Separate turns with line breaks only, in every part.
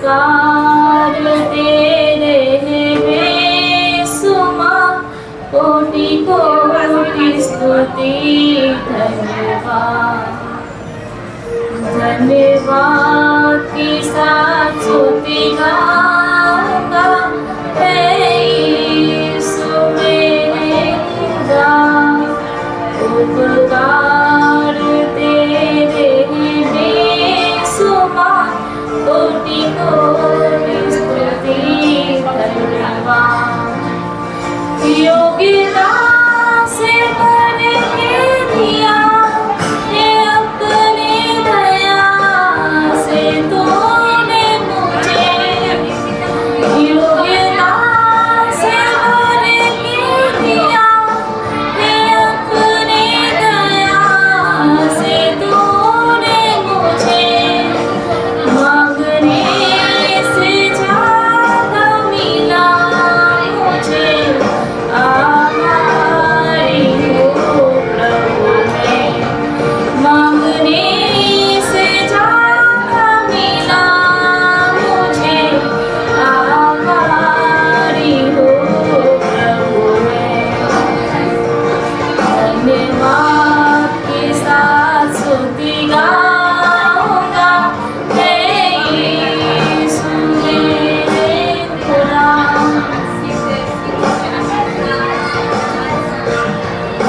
उपकार तेरे बेसुमार, कोटि कोटि स्तुति धन्यवाद। धन्यवाद के साथ स्तुति गाऊंगा, हे यीशु मेरे खुदा। उपकार तेरे बेसुमार, कोटि कोटि स्तुति धन्यवाद। योग्यता से भर के दिया ये अपनी दया से तूने मुझे। योग्यता से भर के दिया ये अपनी दया से तूने मुझे। मांगने से ज्यादा मिला मुझे, आभारी हूँ प्रभु मैं। मांगने से ज्यादा मिला मुझे, आभारी हूँ प्रभु मैं। धन्यवाद के साथ स्तुति गाऊंगा, हे यीशु मेरे खुदा।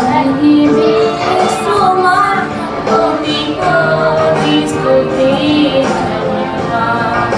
नहीं बेसुमार, कोटि कोटि स्तुति धन्यवाद।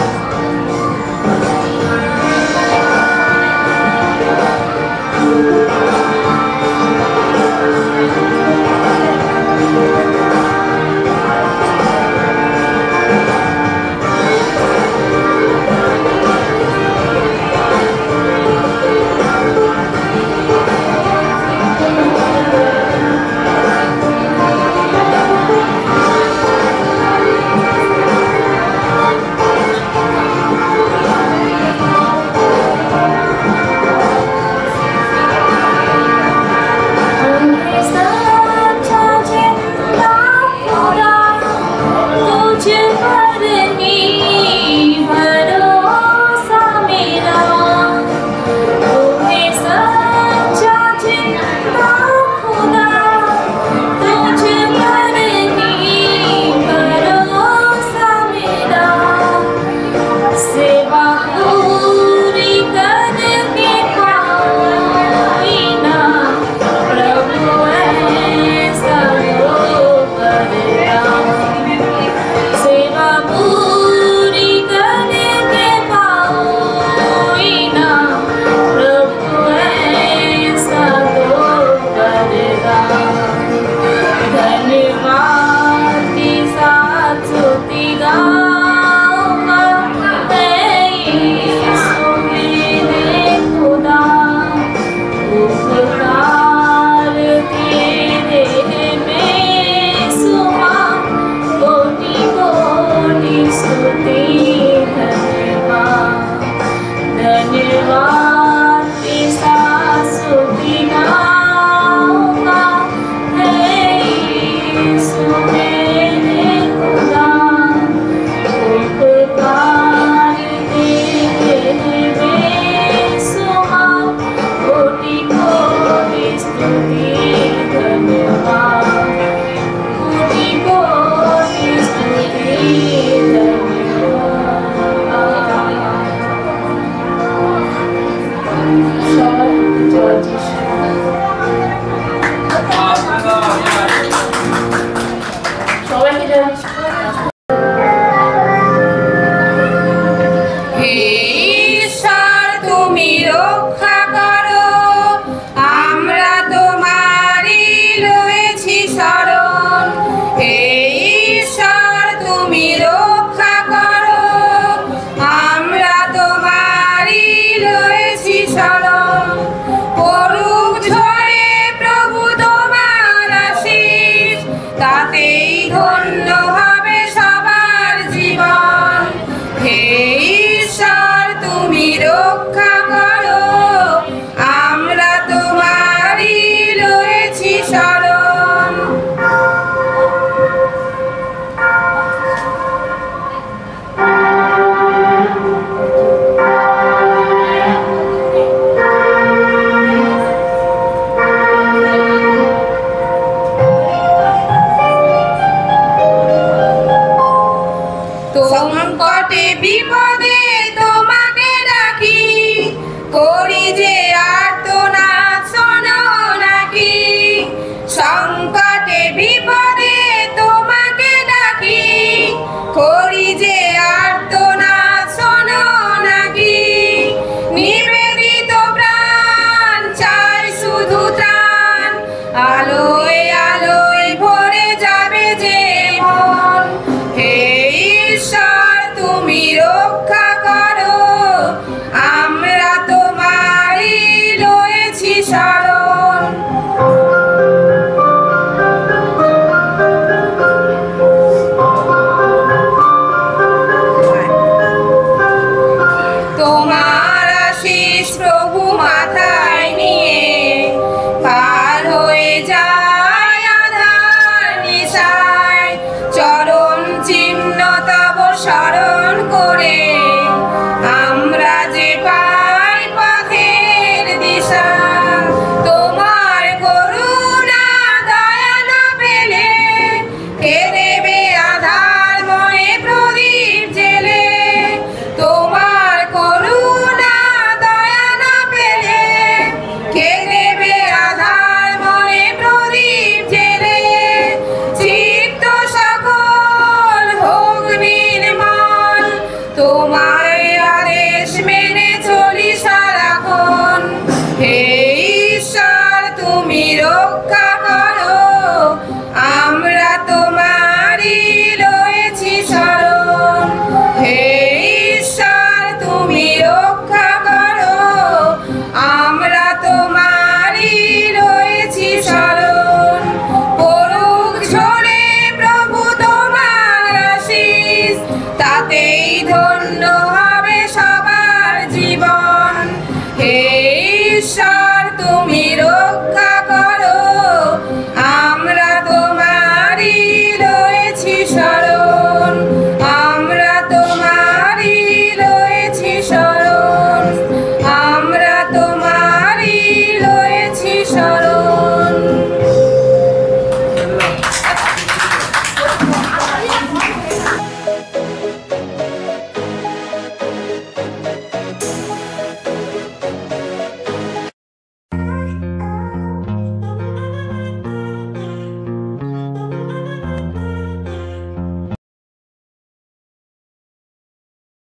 धन्यवाद के साथ स्तुति गाऊंगा, हे यीशु मेरे खुदा। उपकार तेरे बेसुमार, कोटि कोटि स्तुति धन्यवाद। धन्यवाद के साथ स्तुति गाऊंगा, हे यीशु मेरे खुदा। उपकार तेरे बेसुमार, कोटि कोटि स्तुति धन्यवाद। कोटि कोटि स्तुति সবাইকে জানাই
হে ঈশ্বর তুমি রক্ষা করো, আমরা তোমারই রয়েছি শরণ। হে ঈশ্বর তুমি রক্ষা করো, আমরা তোমারই রয়েছি শরণ। করুক ঝরে প্রভু তোমার আশীষ, তাতেই ধন্য হয় সংকটে বিপদে তোমাকে ডাকি, করি যে আর্তনাদ শোনো নাকি। সংকটে বিপদে তোমাকে ডাকি, করি যে আর্তনাদ শোনো নাকি। নিবেদিত প্রাণ চাই শুধু ত্রাণ, আলোয় আলোয় ভরে যাবে যে মন। হে ঈশ্বর তুমি রক্ষা করো, আমরা তোমারই রয়েছি শরণ। তোমার আশিস প্রভু মাথায় নিয়ে পার হয়ে যায় আধার নিশায়। চরণ চিহ্ন তব স্মরণ করে